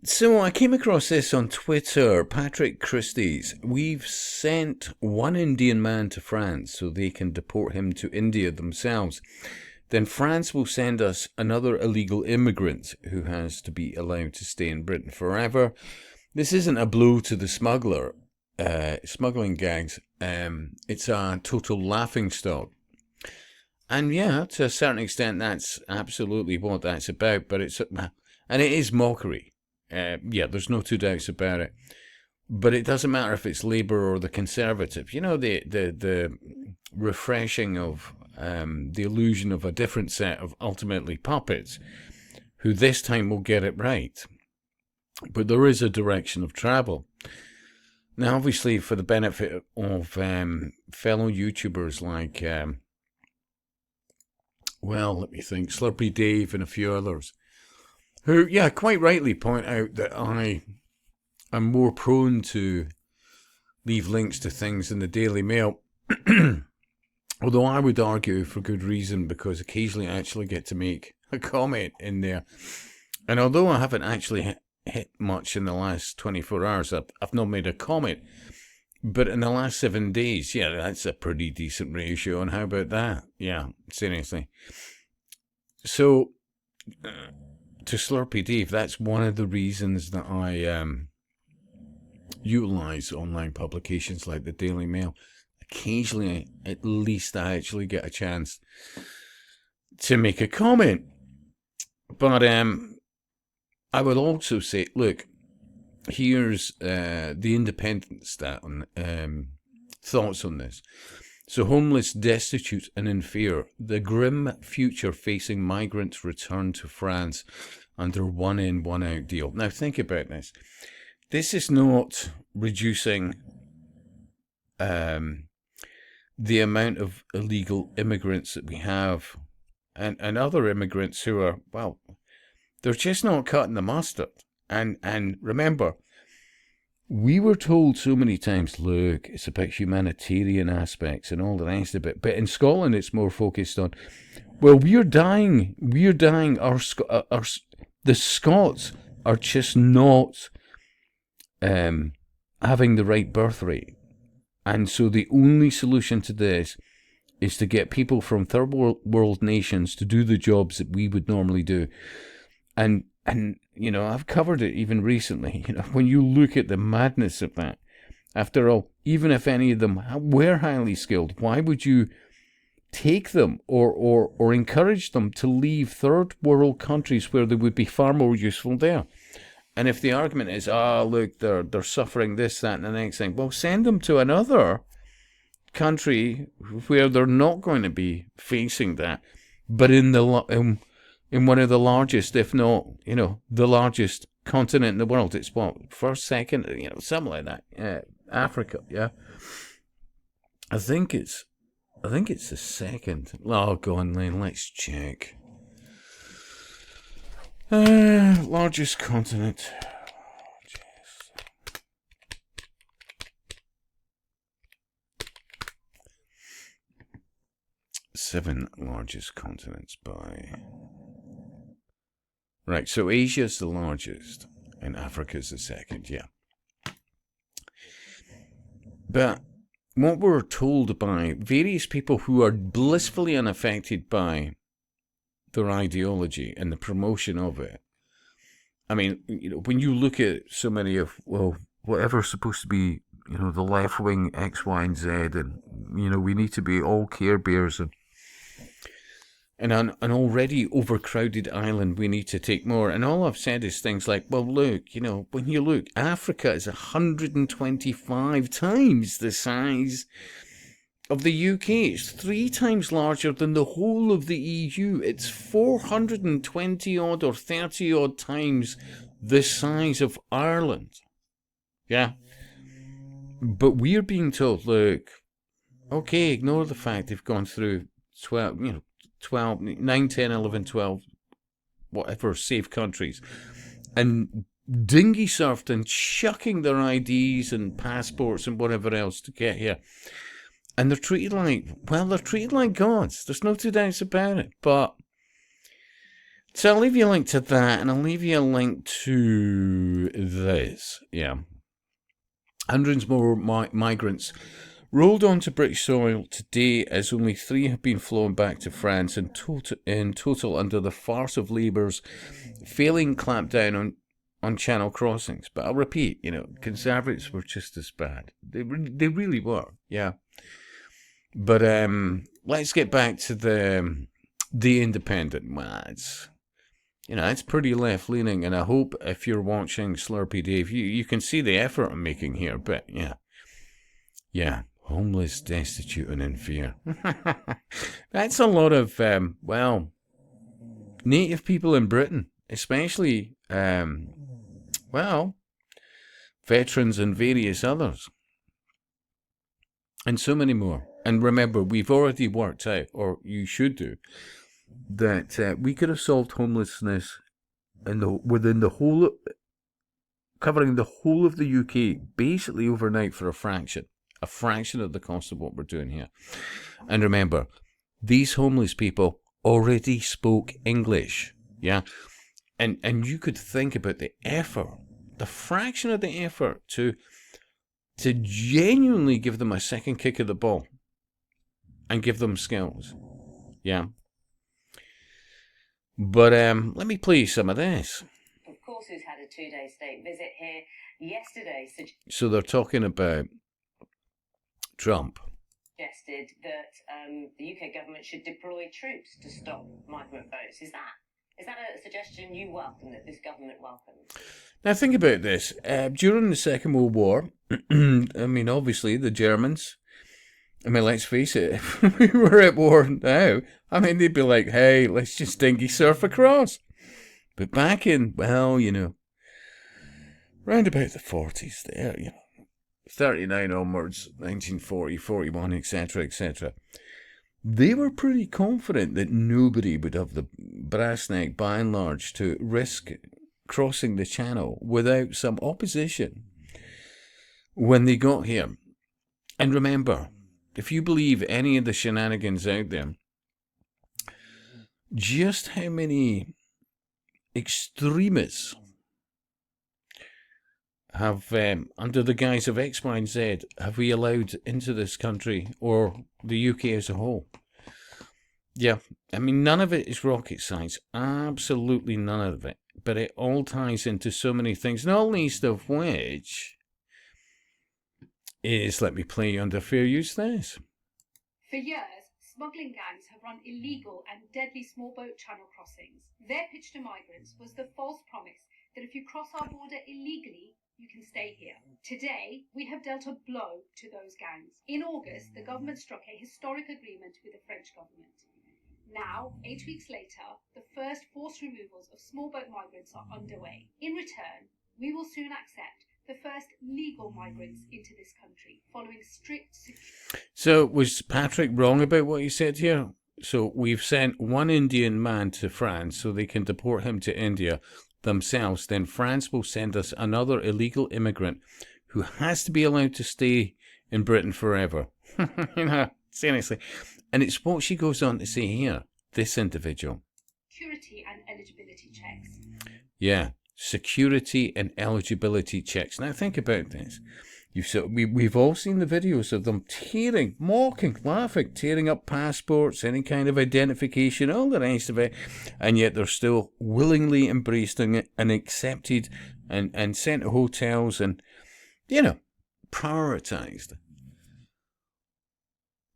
So I came across this on Twitter. Patrick Christie's. We've sent one Indian man to France so they can deport him to India themselves. Then France will send us another illegal immigrant who has to be allowed to stay in Britain forever. This isn't a blow to the smuggling gangs. It's a total laughingstock. And yeah, to a certain extent, that's absolutely what that's about. But and it is mockery. There's no two doubts about it. But it doesn't matter if it's Labour or the Conservative. You know, the refreshing of the illusion of a different set of ultimately puppets who this time will get it right. But there is a direction of travel. Now, obviously, for the benefit of fellow YouTubers like, let me think, Slurpy Dave and a few others, who, quite rightly point out that I am more prone to leave links to things in the Daily Mail. Although I would argue for good reason, because occasionally I actually get to make a comment in there. And although I haven't actually hit much in the last 24 hours, I've not made a comment. But in the last 7 days, that's a pretty decent ratio. And how about that? Yeah, seriously. So, to Slurpy Dave, that's one of the reasons that I utilize online publications like the Daily Mail. Occasionally, at least, I actually get a chance to make a comment. But I would also say, look, here's the Independent stat on thoughts on this. So, homeless, destitute, and in fear, the grim future facing migrants return to France under one in, one out deal. Now, think about this. This is not reducing the amount of illegal immigrants that we have and other immigrants who are, they're just not cutting the mustard. And remember, we were told so many times, look, it's about humanitarian aspects and all the rest of it. But in Scotland, it's more focused on, we're dying. The Scots are just not having the right birth rate. And so the only solution to this is to get people from third world nations to do the jobs that we would normally do. And you know, I've covered it even recently. You know, when you look at the madness of that, after all, even if any of them were highly skilled, why would you take them or encourage them to leave third world countries where they would be far more useful there? And if the argument is, look, they're suffering this, that, and the next thing, well, send them to another country where they're not going to be facing that, but in one of the largest, if not, the largest continent in the world. It's what, first, second, something like that. Africa, yeah. I think it's the second. Oh, go on, Lane. Let's check. Largest continent. Seven largest continents by... Right, so Asia's the largest, and Africa's the second, yeah. But what we're told by various people who are blissfully unaffected by their ideology and the promotion of it. I mean, when you look at so many of, whatever's supposed to be, the left-wing X, Y, and Z, and, we need to be all Care Bears, and on an already overcrowded island, we need to take more. And all I've said is things like, well, look, when you look, Africa is 125 times the size of the UK. It's 3 times larger than the whole of the EU. It's 420 odd or 30 odd times the size of Ireland. Yeah. But we're being told, look, okay, ignore the fact they've gone through 9, 10, 11, 12, whatever, safe countries, and dinghy surfed and chucking their IDs and passports and whatever else to get here. And they're treated like gods. There's no two doubts about it. But So I'll leave you a link to that, and I'll leave you a link to this. Yeah. Hundreds more migrants rolled onto British soil today, as only 3 have been flown back to France in total under the farce of Labour's failing clampdown on Channel crossings. But I'll repeat, Conservatives were just as bad. They really were, yeah. But let's get back to the Independent. Well, it's pretty left-leaning, and I hope if you're watching Slurpy Dave, you can see the effort I'm making here, but yeah, homeless, destitute, and in fear. That's a lot of, native people in Britain, especially, veterans and various others, and so many more. And remember, we've already worked out, or you should do, that we could have solved homelessness within the whole, covering the whole of the UK, basically overnight for a fraction of the cost of what we're doing here. And remember, these homeless people already spoke English, yeah? And you could think about the effort, the fraction of the effort to genuinely give them a second kick of the ball and give them skills, yeah? But let me play you some of this. Of course, who's had a 2-day state visit here yesterday. So they're talking about Trump. Suggested that the UK government should deploy troops to stop migrant boats. Is that a suggestion you welcome, that this government welcomes? Now think about this. During the Second World War, obviously the Germans, let's face it, if we were at war now, they'd be like, hey, let's just dinghy surf across. But back in, round about the 40s there, 39 onwards, 1940, 41, etc., etc., they were pretty confident that nobody would have the brass neck, by and large, to risk crossing the channel without some opposition when they got here. And remember, if you believe any of the shenanigans out there, just how many extremists have, under the guise of X, Y, and Z, have we allowed into this country, or the UK as a whole? Yeah, none of it is rocket science. Absolutely none of it. But it all ties into so many things, not least of which is, let me play you under fair use this. For years, smuggling gangs have run illegal and deadly small boat channel crossings. Their pitch to migrants was the false promise that if you cross our border illegally, you can stay here. Today, we have dealt a blow to those gangs. In August, the government struck a historic agreement with the French government. Now, 8 weeks later, the first forced removals of small boat migrants are underway. In return, we will soon accept the first legal migrants into this country, following strict security. So, was Patrick wrong about what he said here? So, we've sent one Indian man to France so they can deport him to India themselves. Then France will send us another illegal immigrant who has to be allowed to stay in Britain forever. Seriously. And it's what she goes on to say here, this individual. Security and eligibility checks. Yeah, security and eligibility checks. Now think about this. We've all seen the videos of them tearing, mocking, laughing, tearing up passports, any kind of identification, all the rest of it, and yet they're still willingly embraced and accepted and sent to hotels and, prioritized.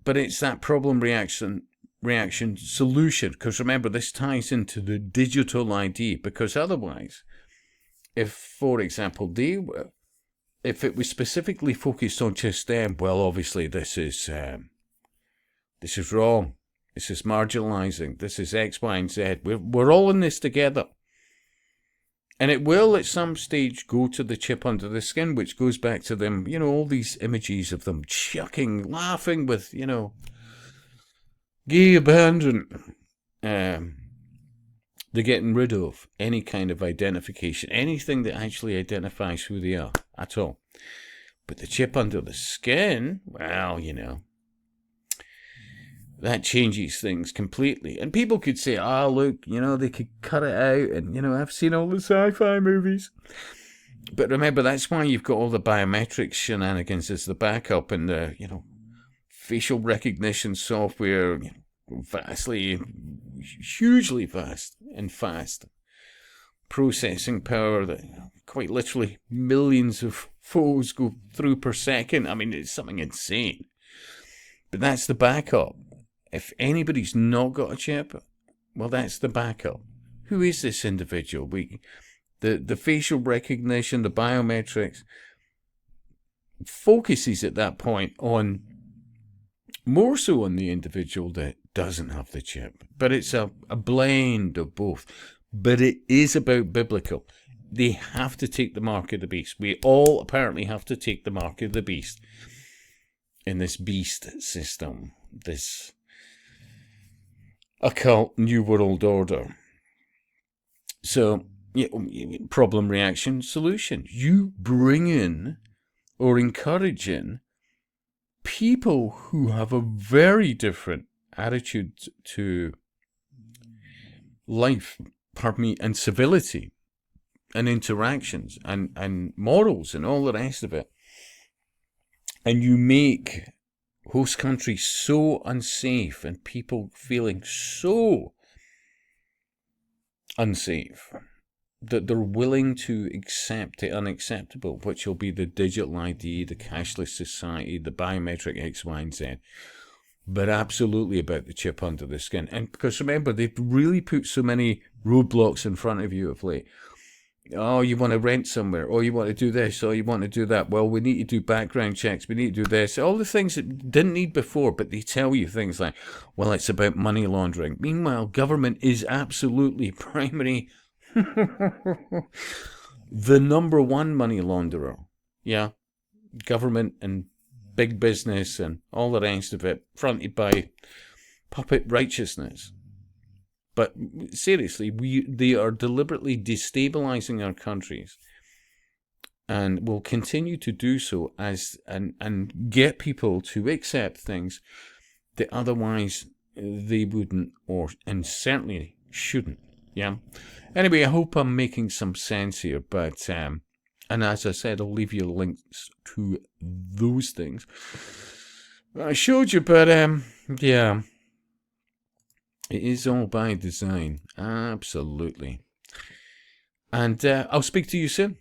But it's that problem reaction solution, because remember, this ties into the digital ID, because otherwise, if, for example, if it was specifically focused on just them, well, obviously this is wrong, this is marginalising, this is X, Y, and Z. We're all in this together. And it will at some stage go to the chip under the skin, which goes back to them, all these images of them chucking, laughing with, gay abandon. They're getting rid of any kind of identification, anything that actually identifies who they are at all. But the chip under the skin, well, that changes things completely. And people could say, look, they could cut it out. And, I've seen all the sci-fi movies. But remember, that's why you've got all the biometrics shenanigans as the backup and the, facial recognition software, hugely vast and fast processing power that quite literally millions of photos go through per second. I mean, it's something insane. But that's the backup. If anybody's not got a chip, well, that's the backup. Who is this individual? The facial recognition, the biometrics, focuses at that point on more so on the individual that doesn't have the chip. But it's a blend of both. But it is about biblical. They have to take the mark of the beast. We all apparently have to take the mark of the beast in this beast system, this occult New World Order. So, problem, reaction, solution. You bring in or encourage in people who have a very different attitude to life, and civility and interactions and morals and all the rest of it. And you make host countries so unsafe and people feeling so unsafe that they're willing to accept the unacceptable, which will be the digital ID, the cashless society, the biometric X, Y, and Z. But absolutely about the chip under the skin. And because remember, they've really put so many roadblocks in front of you of late. Oh, you want to rent somewhere. Oh, you want to do this. Oh, you want to do that. Well, we need to do background checks. We need to do this. All the things that didn't need before, but they tell you things like, well, it's about money laundering. Meanwhile, government is absolutely primary, the number one money launderer. Yeah, government and big business and all the rest of it, fronted by puppet righteousness. But seriously, they are deliberately destabilizing our countries and will continue to do so and get people to accept things that otherwise they wouldn't and certainly shouldn't. Yeah. Anyway, I hope I'm making some sense here, but and as I said, I'll leave you links to those things I showed you, but yeah. It is all by design. Absolutely. And I'll speak to you soon.